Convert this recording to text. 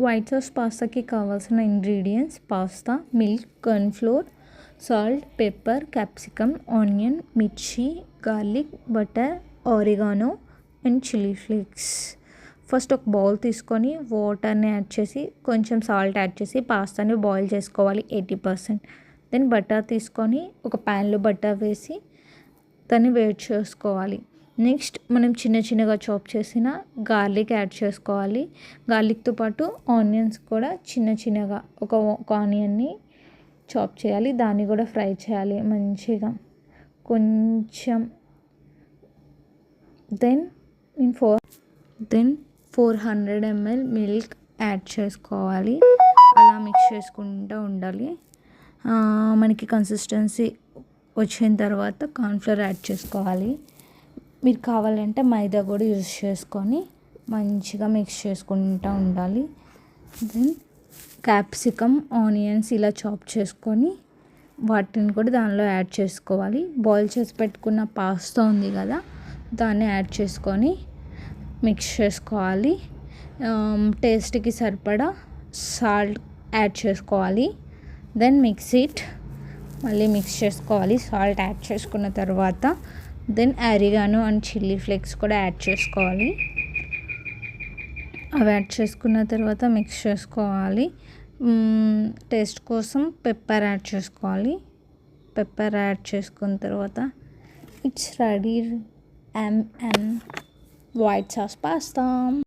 White sauce పాస్తాకి కావాల్సిన ingredients pasta, milk, corn flour, salt, pepper, capsicum, onion, మిర్చి, garlic, butter, oregano and chilli flakes. First ఒక bowl తీసుకొని వాటర్ని add చేసి కొంచెం సాల్ట్ యాడ్ చేసి పాస్తాని బాయిల్ చేసుకోవాలి 80%. దెన్ బటర్ తీసుకొని ఒక ప్యాన్లో బటర్ వేసి దాన్ని వేడి చేసుకోవాలి. నెక్స్ట్ మనం చిన్న చిన్నగా చాప్ చేసిన గార్లిక్ యాడ్ చేసుకోవాలి. గార్లిక్తో పాటు ఆనియన్స్ కూడా చిన్న చిన్నగా ఒక ఆనియన్ని చాప్ చేయాలి. దాన్ని కూడా ఫ్రై చేయాలి మంచిగా కొంచెం. దెన్ 400 ml మిల్క్ యాడ్ చేసుకోవాలి. అలా మిక్స్ చేసుకుంటూ ఉండాలి. మనకి కన్సిస్టెన్సీ వచ్చిన తర్వాత కార్న్ఫ్లోర్ యాడ్ చేసుకోవాలి. మీరు కావాలంటే మైదా కూడా యూజ్ చేసుకొని మంచిగా మిక్స్ చేసుకుంటూ ఉండాలి. దెన్ క్యాప్సికమ్, ఆనియన్స్ ఇలా చాప్ చేసుకొని వాటిని కూడా దానిలో యాడ్ చేసుకోవాలి. బాయిల్ చేసి పెట్టుకున్న పాస్తా ఉంది కదా, దాన్ని యాడ్ చేసుకొని మిక్స్ చేసుకోవాలి. టేస్ట్కి సరిపడా సాల్ట్ యాడ్ చేసుకోవాలి. దెన్ మళ్ళీ మిక్స్ చేసుకోవాలి సాల్ట్ యాడ్ చేసుకున్న తర్వాత. Then oregano and chilli flakes కూడా యాడ్ చేసుకోవాలి. అవి యాడ్ చేసుకున్న తర్వాత మిక్స్ చేసుకోవాలి. టేస్ట్ కోసం పెప్పర్ యాడ్ చేసుకోవాలి. పెప్పర్ యాడ్ చేసుకున్న తర్వాత it's ready white sauce pasta.